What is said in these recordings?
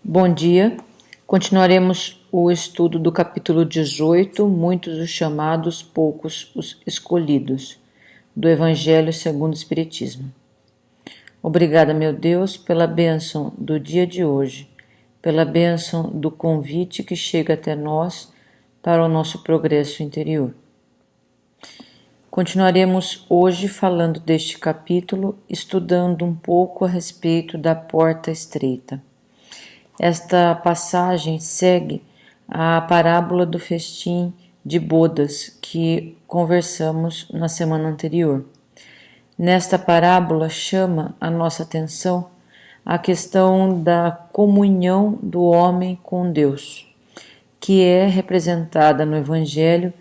Bom dia. Continuaremos o estudo do capítulo 18, muitos os chamados, poucos os escolhidos, do Evangelho segundo o Espiritismo. Obrigada, meu Deus, pela bênção do dia de hoje, pela bênção do convite que chega até nós para o nosso progresso interior. Continuaremos hoje falando deste capítulo, estudando um pouco a respeito da porta estreita. Esta passagem segue a parábola do festim de bodas que conversamos na semana anterior. Nesta parábola chama a nossa atenção a questão da comunhão do homem com Deus, que é representada no Evangelho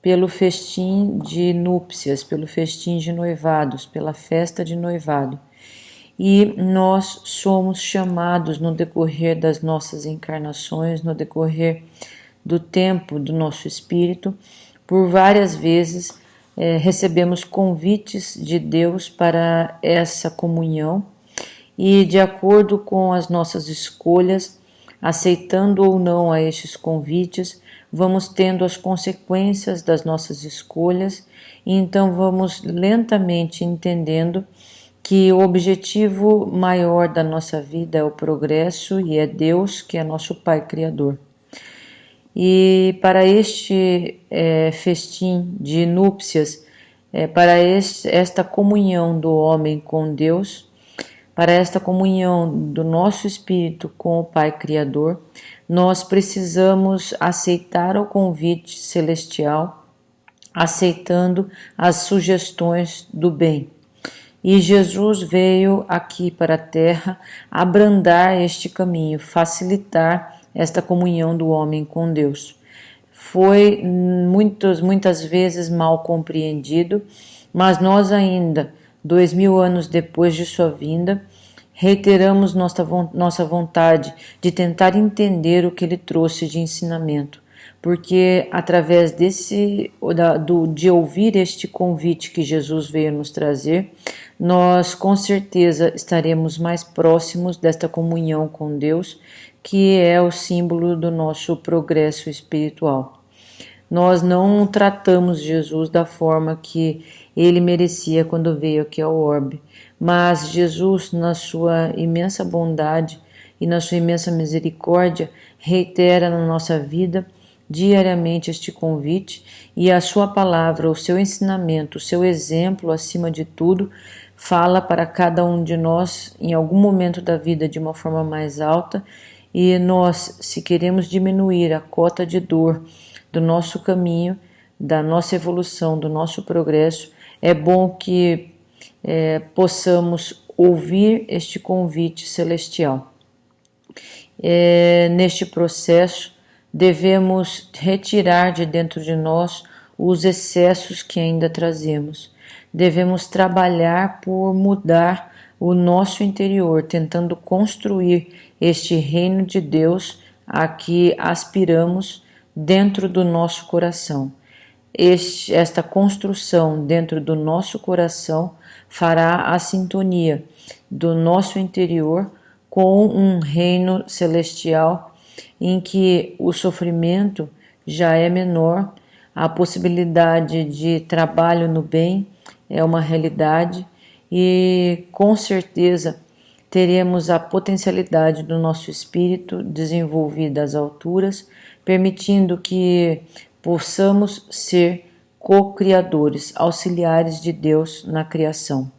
pelo festim de núpcias, pelo festim de noivados, pela festa de noivado. E nós somos chamados no decorrer das nossas encarnações, no decorrer do tempo do nosso espírito, por várias vezes recebemos convites de Deus para essa comunhão e, de acordo com as nossas escolhas, aceitando ou não a estes convites, vamos tendo as consequências das nossas escolhas e então vamos lentamente entendendo que o objetivo maior da nossa vida é o progresso e é Deus, que é nosso Pai Criador. E para este festim de núpcias, para esta comunhão do homem com Deus, para esta comunhão do nosso espírito com o Pai Criador, nós precisamos aceitar o convite celestial, aceitando as sugestões do bem. E Jesus veio aqui para a terra abrandar este caminho, facilitar esta comunhão do homem com Deus. Foi muitas vezes mal compreendido, mas nós ainda, 2000 anos depois de sua vinda, reiteramos nossa vontade de tentar entender o que ele trouxe de ensinamento, porque através de ouvir este convite que Jesus veio nos trazer, nós com certeza estaremos mais próximos desta comunhão com Deus, que é o símbolo do nosso progresso espiritual. Nós não tratamos Jesus da forma que ele merecia quando veio aqui ao orbe, mas Jesus, na sua imensa bondade e na sua imensa misericórdia, reitera na nossa vida diariamente este convite, e a sua palavra, o seu ensinamento, o seu exemplo, acima de tudo, fala para cada um de nós em algum momento da vida de uma forma mais alta, e nós, se queremos diminuir a cota de dor do nosso caminho, da nossa evolução, do nosso progresso, é bom que possamos ouvir este convite celestial. Neste processo, devemos retirar de dentro de nós os excessos que ainda trazemos. Devemos trabalhar por mudar o nosso interior, tentando construir este reino de Deus a que aspiramos dentro do nosso coração. Esta construção dentro do nosso coração fará a sintonia do nosso interior com um reino celestial em que o sofrimento já é menor, a possibilidade de trabalho no bem é uma realidade e com certeza teremos a potencialidade do nosso espírito desenvolvida às alturas, permitindo que possamos ser co-criadores, auxiliares de Deus na criação.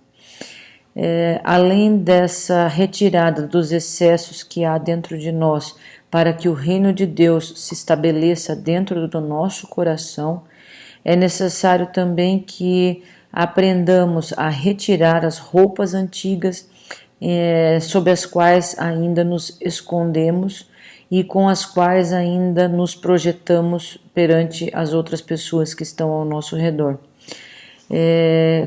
Além dessa retirada dos excessos que há dentro de nós, para que o reino de Deus se estabeleça dentro do nosso coração, é necessário também que aprendamos a retirar as roupas antigas sob as quais ainda nos escondemos e com as quais ainda nos projetamos perante as outras pessoas que estão ao nosso redor.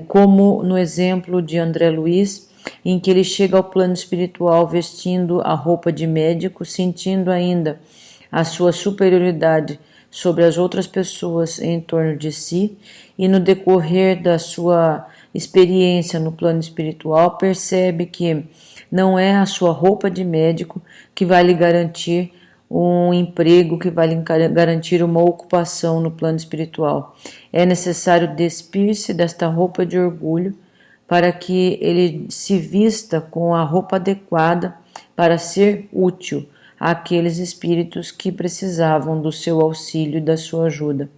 Como no exemplo de André Luiz, em que ele chega ao plano espiritual vestindo a roupa de médico, sentindo ainda a sua superioridade sobre as outras pessoas em torno de si, e no decorrer da sua experiência no plano espiritual, percebe que não é a sua roupa de médico que vai lhe garantir um emprego, que vai lhe garantir uma ocupação no plano espiritual. É necessário despir-se desta roupa de orgulho para que ele se vista com a roupa adequada para ser útil àqueles espíritos que precisavam do seu auxílio e da sua ajuda.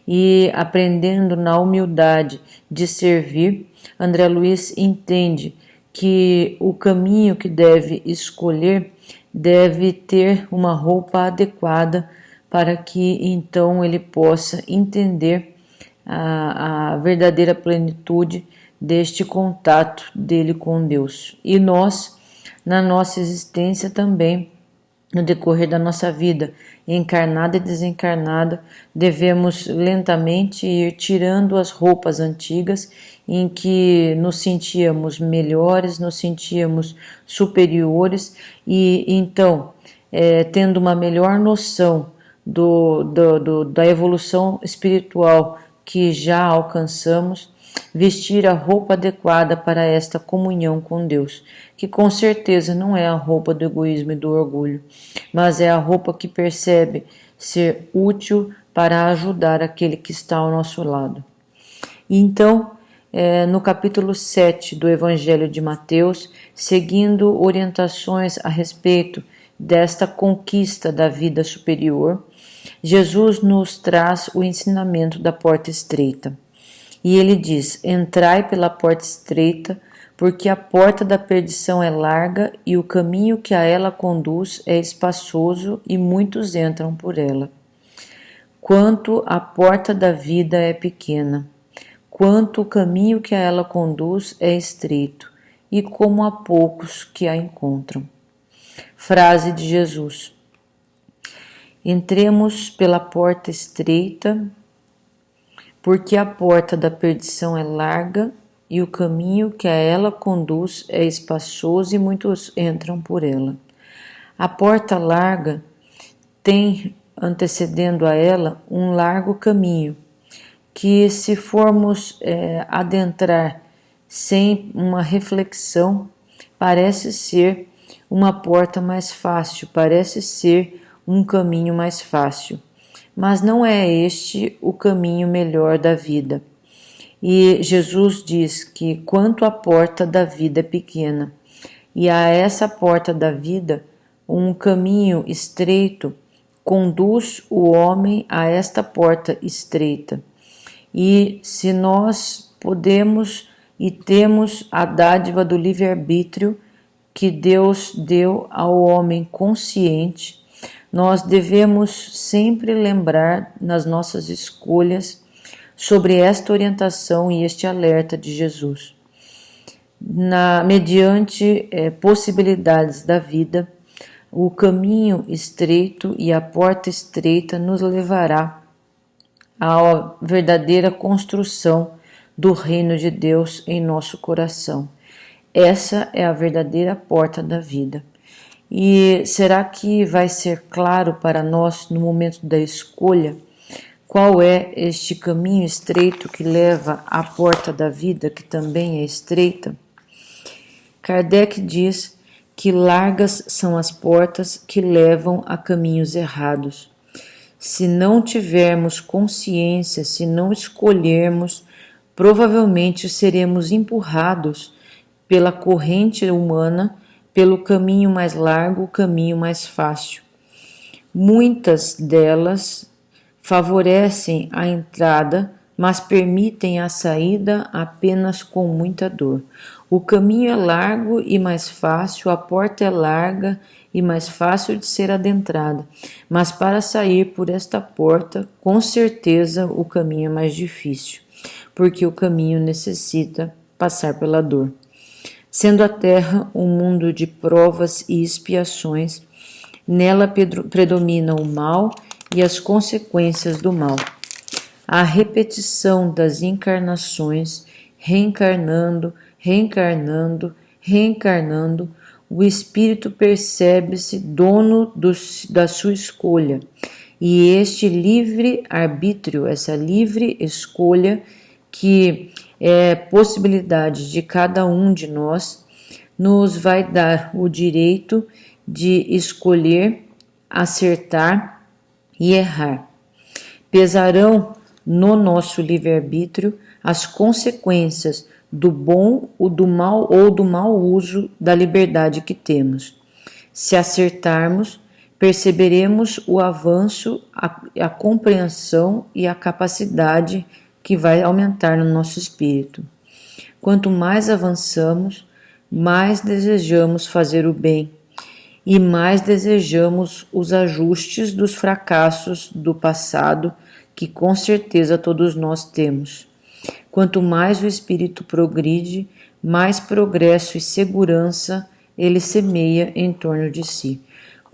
E aprendendo na humildade de servir, André Luiz entende que o caminho que deve escolher deve ter uma roupa adequada para que então ele possa entender a verdadeira plenitude deste contato dele com Deus. E nós, na nossa existência também, no decorrer da nossa vida, encarnada e desencarnada, devemos lentamente ir tirando as roupas antigas em que nos sentíamos melhores, nos sentíamos superiores e então, tendo uma melhor noção da evolução espiritual que já alcançamos, vestir a roupa adequada para esta comunhão com Deus, que com certeza não é a roupa do egoísmo e do orgulho, mas é a roupa que percebe ser útil para ajudar aquele que está ao nosso lado. E então, no capítulo 7 do Evangelho de Mateus, seguindo orientações a respeito desta conquista da vida superior, Jesus nos traz o ensinamento da porta estreita. E ele diz: entrai pela porta estreita, porque a porta da perdição é larga e o caminho que a ela conduz é espaçoso e muitos entram por ela. Quanto a porta da vida é pequena, quanto o caminho que a ela conduz é estreito, e como há poucos que a encontram. Frase de Jesus: entremos pela porta estreita, porque a porta da perdição é larga e o caminho que a ela conduz é espaçoso e muitos entram por ela. A porta larga tem antecedendo a ela um largo caminho, que se formos adentrar sem uma reflexão, parece ser uma porta mais fácil, parece ser um caminho mais fácil. Mas não é este o caminho melhor da vida. E Jesus diz que quanto a porta da vida é pequena, e a essa porta da vida, um caminho estreito conduz o homem a esta porta estreita. E se nós podemos e temos a dádiva do livre-arbítrio que Deus deu ao homem consciente, nós devemos sempre lembrar nas nossas escolhas sobre esta orientação e este alerta de Jesus. Mediante possibilidades da vida, o caminho estreito e a porta estreita nos levará à verdadeira construção do reino de Deus em nosso coração. Essa é a verdadeira porta da vida. E será que vai ser claro para nós no momento da escolha qual é este caminho estreito que leva à porta da vida, que também é estreita? Kardec diz que largas são as portas que levam a caminhos errados. Se não tivermos consciência, se não escolhermos, provavelmente seremos empurrados pela corrente humana, pelo caminho mais largo, o caminho mais fácil. Muitas delas favorecem a entrada, mas permitem a saída apenas com muita dor. O caminho é largo e mais fácil, a porta é larga e mais fácil de ser adentrada, mas para sair por esta porta, com certeza o caminho é mais difícil, porque o caminho necessita passar pela dor. Sendo a terra um mundo de provas e expiações, nela predomina o mal e as consequências do mal. A repetição das encarnações, reencarnando, o espírito percebe-se dono da sua escolha, e este livre arbítrio, essa livre escolha que possibilidade de cada um de nós, nos vai dar o direito de escolher, acertar e errar. Pesarão no nosso livre-arbítrio as consequências do bom ou do mau uso da liberdade que temos. Se acertarmos, perceberemos o avanço, a compreensão e a capacidade que vai aumentar no nosso espírito. Quanto mais avançamos, mais desejamos fazer o bem e mais desejamos os ajustes dos fracassos do passado, que com certeza todos nós temos. Quanto mais o espírito progride, mais progresso e segurança ele semeia em torno de si.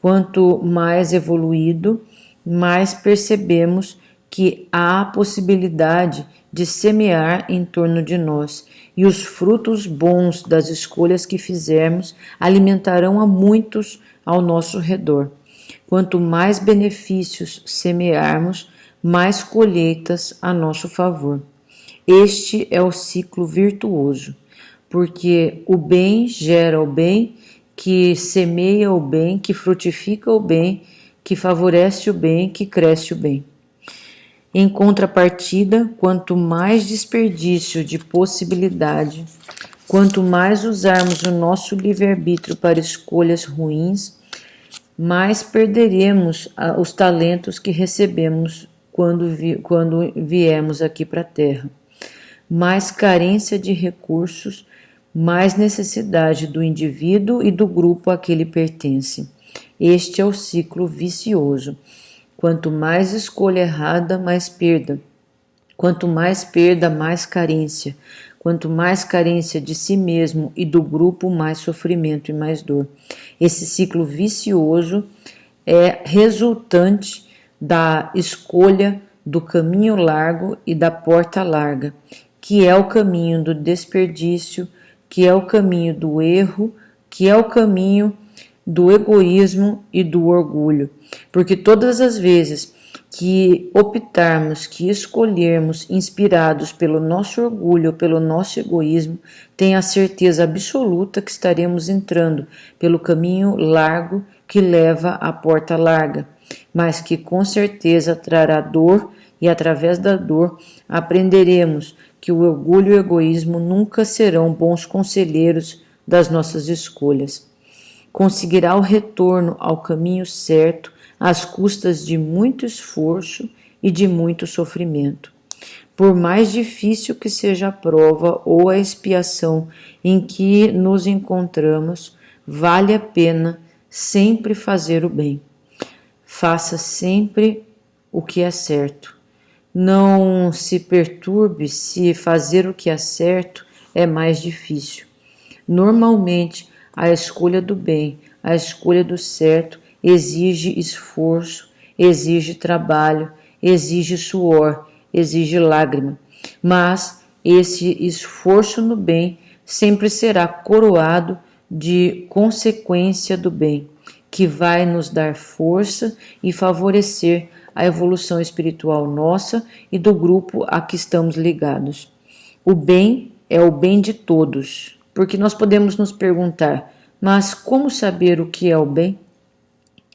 Quanto mais evoluído, mais percebemos que há a possibilidade de semear em torno de nós, e os frutos bons das escolhas que fizermos alimentarão a muitos ao nosso redor. Quanto mais benefícios semearmos, mais colheitas a nosso favor. Este é o ciclo virtuoso, porque o bem gera o bem, que semeia o bem, que frutifica o bem, que favorece o bem, que cresce o bem. Em contrapartida, quanto mais desperdício de possibilidade, quanto mais usarmos o nosso livre-arbítrio para escolhas ruins, mais perderemos os talentos que recebemos quando viemos aqui para a Terra. Mais carência de recursos, mais necessidade do indivíduo e do grupo a que ele pertence. Este é o ciclo vicioso. Quanto mais escolha errada, mais perda. Quanto mais perda, mais carência. Quanto mais carência de si mesmo e do grupo, mais sofrimento e mais dor. Esse ciclo vicioso é resultante da escolha do caminho largo e da porta larga, que é o caminho do desperdício, que é o caminho do erro, que é o caminho do egoísmo e do orgulho. Porque todas as vezes que optarmos, que escolhermos inspirados pelo nosso orgulho ou pelo nosso egoísmo, tenha a certeza absoluta que estaremos entrando pelo caminho largo que leva à porta larga, mas que com certeza trará dor, e através da dor aprenderemos que o orgulho e o egoísmo nunca serão bons conselheiros das nossas escolhas. Conseguirá o retorno ao caminho certo às custas de muito esforço e de muito sofrimento. Por mais difícil que seja a prova ou a expiação em que nos encontramos, vale a pena sempre fazer o bem. Faça sempre o que é certo. Não se perturbe se fazer o que é certo é mais difícil. Normalmente, a escolha do bem, a escolha do certo, exige esforço, exige trabalho, exige suor, exige lágrima. Mas esse esforço no bem sempre será coroado de consequência do bem, que vai nos dar força e favorecer a evolução espiritual nossa e do grupo a que estamos ligados. O bem é o bem de todos, porque nós podemos nos perguntar, mas como saber o que é o bem?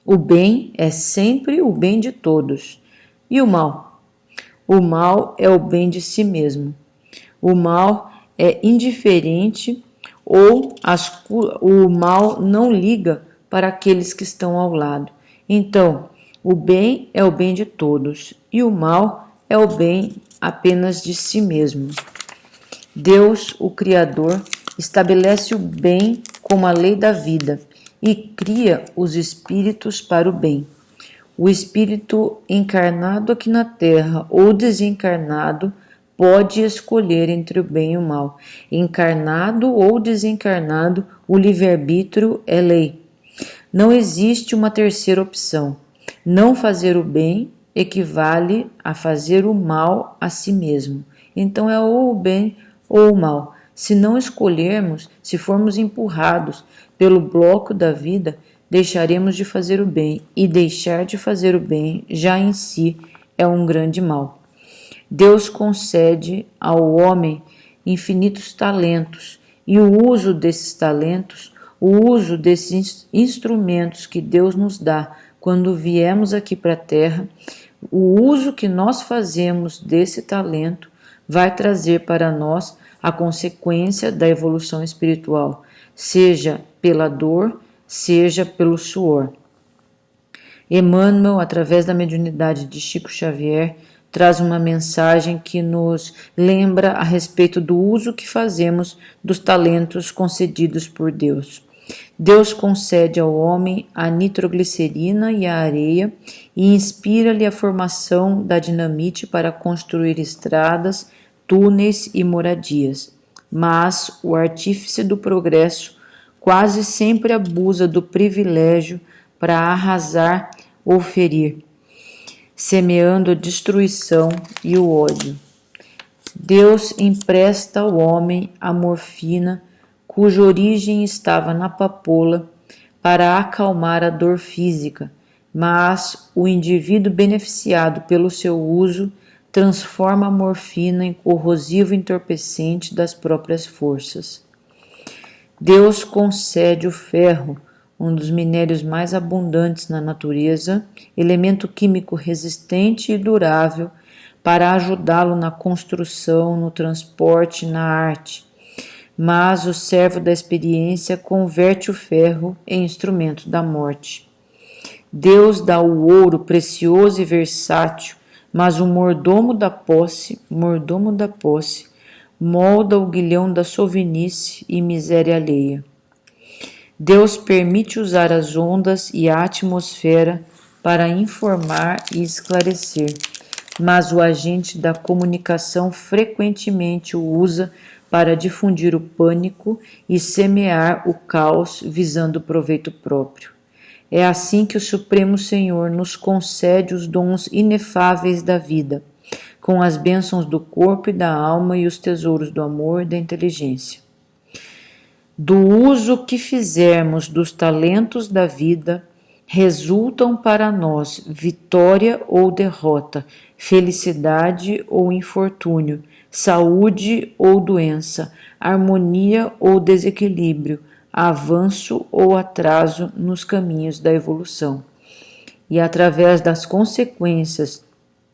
O bem é sempre o bem de todos. E o mal? O mal é o bem de si mesmo. O mal é indiferente ou o mal não liga para aqueles que estão ao lado. Então, o bem é o bem de todos e o mal é o bem apenas de si mesmo. Deus, o Criador, estabelece o bem como a lei da vida e cria os espíritos para o bem. O espírito encarnado aqui na Terra ou desencarnado pode escolher entre o bem e o mal. Encarnado ou desencarnado, o livre-arbítrio é lei. Não existe uma terceira opção. Não fazer o bem equivale a fazer o mal a si mesmo. Então é ou o bem ou o mal. Se não escolhermos, se formos empurrados pelo bloco da vida, deixaremos de fazer o bem, e deixar de fazer o bem já em si é um grande mal. Deus concede ao homem infinitos talentos, e o uso desses talentos, o uso desses instrumentos que Deus nos dá quando viemos aqui para a Terra, o uso que nós fazemos desse talento vai trazer para nós a consequência da evolução espiritual, seja pela dor, seja pelo suor. Emmanuel, através da mediunidade de Chico Xavier, traz uma mensagem que nos lembra a respeito do uso que fazemos dos talentos concedidos por Deus. Deus concede ao homem a nitroglicerina e a areia e inspira-lhe a formação da dinamite para construir estradas, túneis e moradias. Mas o artífice do progresso quase sempre abusa do privilégio para arrasar ou ferir, semeando a destruição e o ódio. Deus empresta ao homem a morfina, cuja origem estava na papoula, para acalmar a dor física, mas o indivíduo beneficiado pelo seu uso transforma a morfina em corrosivo entorpecente das próprias forças. Deus concede o ferro, um dos minérios mais abundantes na natureza, elemento químico resistente e durável, para ajudá-lo na construção, no transporte, na arte. Mas o servo da experiência converte o ferro em instrumento da morte. Deus dá o ouro precioso e versátil, mas o mordomo da posse, molda o guilhão da sovinice e miséria alheia. Deus permite usar as ondas e a atmosfera para informar e esclarecer, mas o agente da comunicação frequentemente o usa para difundir o pânico e semear o caos visando proveito próprio. É assim que o Supremo Senhor nos concede os dons inefáveis da vida, com as bênçãos do corpo e da alma e os tesouros do amor e da inteligência. Do uso que fizermos dos talentos da vida, resultam para nós vitória ou derrota, felicidade ou infortúnio, saúde ou doença, harmonia ou desequilíbrio, avanço ou atraso nos caminhos da evolução. E através das consequências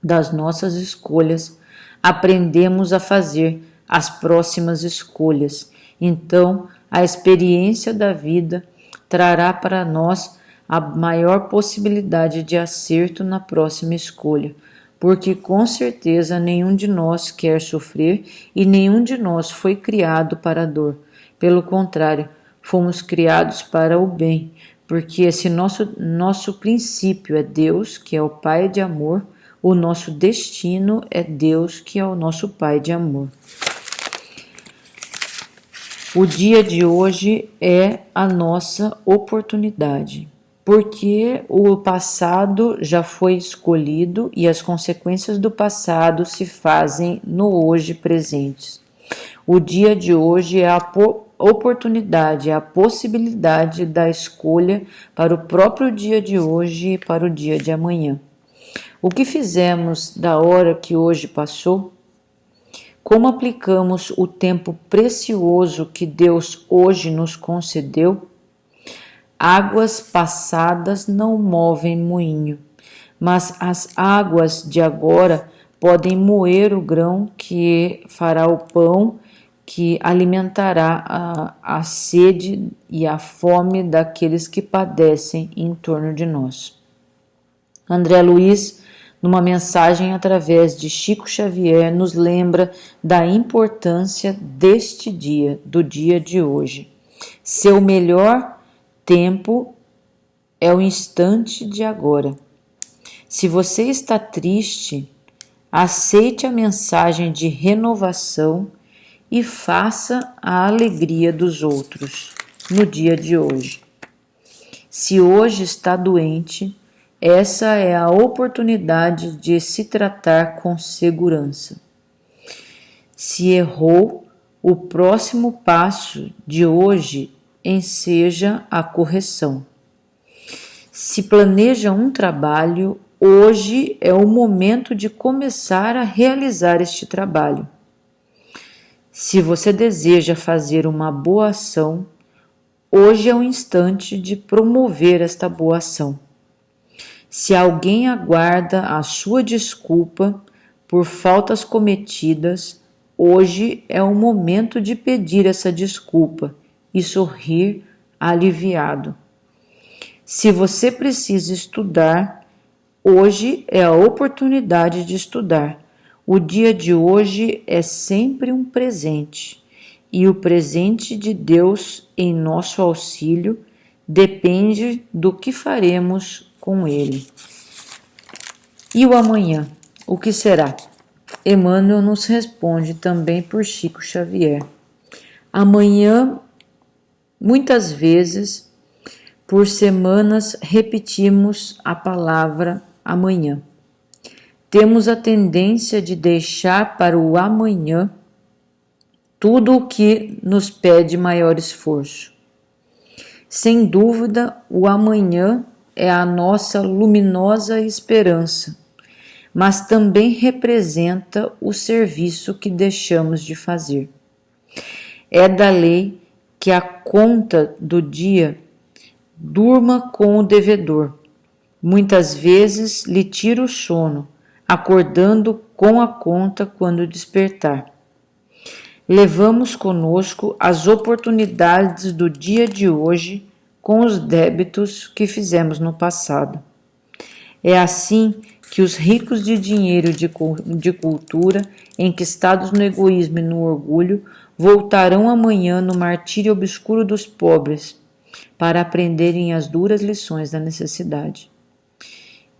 das nossas escolhas, aprendemos a fazer as próximas escolhas. Então, a experiência da vida trará para nós a maior possibilidade de acerto na próxima escolha, porque com certeza nenhum de nós quer sofrer e nenhum de nós foi criado para a dor. Pelo contrário, fomos criados para o bem, porque esse nosso princípio é Deus, que é o Pai de amor, o nosso destino é Deus, que é o nosso Pai de amor. O dia de hoje é a nossa oportunidade, porque o passado já foi escolhido e as consequências do passado se fazem no hoje presentes. O dia de hoje é a oportunidade, é a possibilidade da escolha para o próprio dia de hoje e para o dia de amanhã. O que fizemos da hora que hoje passou? Como aplicamos o tempo precioso que Deus hoje nos concedeu? Águas passadas não movem moinho, mas as águas de agora podem moer o grão que fará o pão, que alimentará a sede e a fome daqueles que padecem em torno de nós. André Luiz, numa mensagem através de Chico Xavier, nos lembra da importância deste dia, do dia de hoje. Seu melhor tempo é o instante de agora. Se você está triste, aceite a mensagem de renovação e faça a alegria dos outros no dia de hoje. Se hoje está doente, essa é a oportunidade de se tratar com segurança. Se errou, o próximo passo de hoje enseja a correção. Se planeja um trabalho, hoje é o momento de começar a realizar este trabalho. Se você deseja fazer uma boa ação, hoje é o instante de promover esta boa ação. Se alguém aguarda a sua desculpa por faltas cometidas, hoje é o momento de pedir essa desculpa e sorrir aliviado. Se você precisa estudar, hoje é a oportunidade de estudar. O dia de hoje é sempre um presente, e o presente de Deus em nosso auxílio depende do que faremos com ele. E o amanhã, o que será? Emmanuel nos responde também por Chico Xavier. Amanhã, muitas vezes, por semanas, repetimos a palavra amanhã. Temos a tendência de deixar para o amanhã tudo o que nos pede maior esforço. Sem dúvida, o amanhã é a nossa luminosa esperança, mas também representa o serviço que deixamos de fazer. É da lei que a conta do dia durma com o devedor. Muitas vezes lhe tira o sono, acordando com a conta quando despertar. Levamos conosco as oportunidades do dia de hoje com os débitos que fizemos no passado. É assim que os ricos de dinheiro e de cultura, enquistados no egoísmo e no orgulho, voltarão amanhã no martírio obscuro dos pobres, para aprenderem as duras lições da necessidade.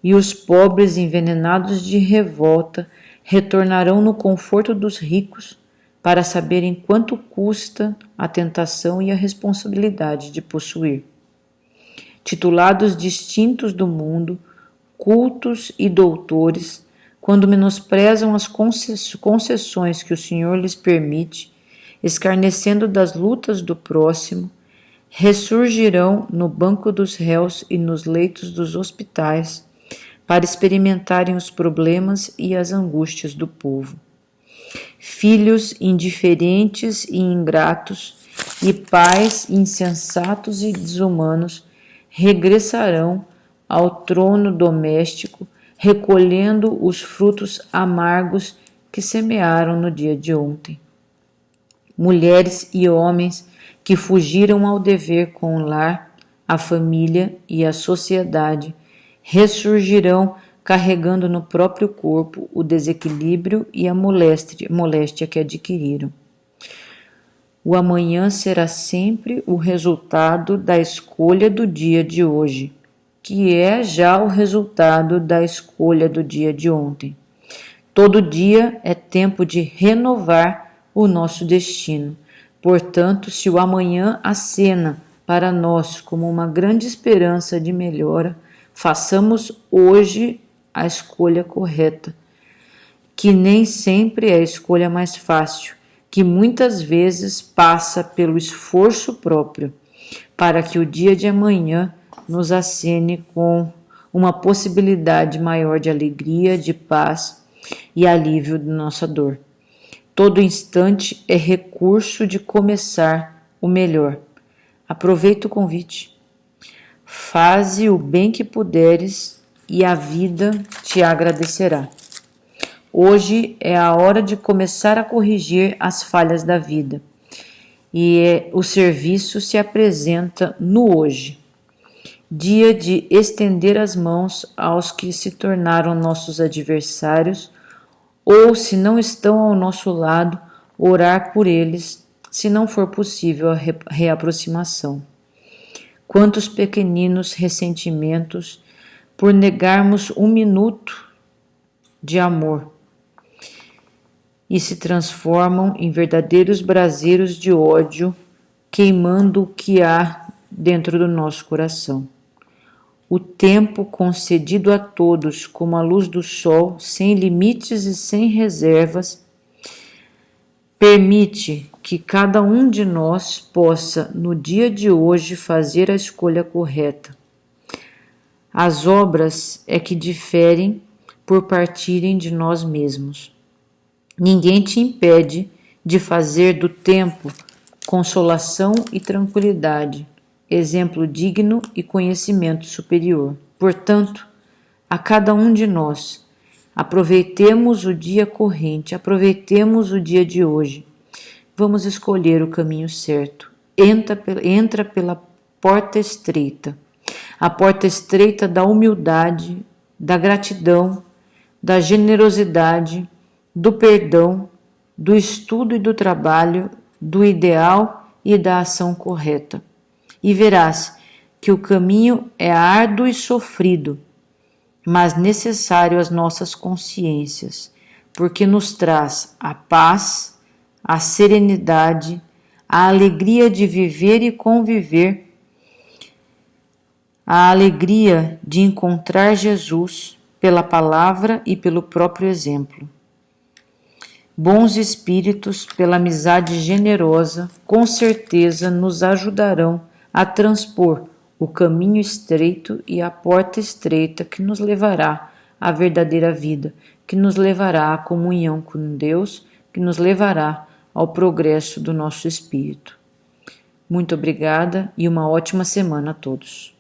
E os pobres, envenenados de revolta, retornarão no conforto dos ricos, para saberem quanto custa a tentação e a responsabilidade de possuir. Titulados distintos do mundo, cultos e doutores, quando menosprezam as concessões que o Senhor lhes permite, escarnecendo das lutas do próximo, ressurgirão no banco dos réus e nos leitos dos hospitais para experimentarem os problemas e as angústias do povo. Filhos indiferentes e ingratos e pais insensatos e desumanos regressarão ao trono doméstico, recolhendo os frutos amargos que semearam no dia de ontem. Mulheres e homens que fugiram ao dever com o lar, a família e a sociedade ressurgirão carregando no próprio corpo o desequilíbrio e a moléstia que adquiriram. O amanhã será sempre o resultado da escolha do dia de hoje, que é já o resultado da escolha do dia de ontem. Todo dia é tempo de renovar o nosso destino. Portanto, se o amanhã acena para nós como uma grande esperança de melhora, façamos hoje a escolha correta, que nem sempre é a escolha mais fácil, que muitas vezes passa pelo esforço próprio, para que o dia de amanhã nos acene com uma possibilidade maior de alegria, de paz e alívio de nossa dor. Todo instante é recurso de começar o melhor. Aproveita o convite. Faze o bem que puderes e a vida te agradecerá. Hoje é a hora de começar a corrigir as falhas da vida e o serviço se apresenta no hoje. Dia de estender as mãos aos que se tornaram nossos adversários ou, se não estão ao nosso lado, orar por eles, se não for possível a reaproximação. Quantos pequeninos ressentimentos por negarmos um minuto de amor e se transformam em verdadeiros braseiros de ódio, queimando o que há dentro do nosso coração. O tempo concedido a todos como a luz do sol, sem limites e sem reservas, permite que cada um de nós possa, no dia de hoje, fazer a escolha correta. As obras é que diferem por partirem de nós mesmos. Ninguém te impede de fazer do tempo consolação e tranquilidade, exemplo digno e conhecimento superior. Portanto, a cada um de nós, aproveitemos o dia corrente, aproveitemos o dia de hoje. Vamos escolher o caminho certo. Entra pela porta estreita, a porta estreita da humildade, da gratidão, da generosidade, do perdão, do estudo e do trabalho, do ideal e da ação correta. E verás que o caminho é árduo e sofrido, mas necessário às nossas consciências, porque nos traz a paz, a serenidade, a alegria de viver e conviver, a alegria de encontrar Jesus pela palavra e pelo próprio exemplo. Bons espíritos, pela amizade generosa, com certeza nos ajudarão a transpor o caminho estreito e a porta estreita que nos levará à verdadeira vida, que nos levará à comunhão com Deus, que nos levará ao progresso do nosso espírito. Muito obrigada e uma ótima semana a todos.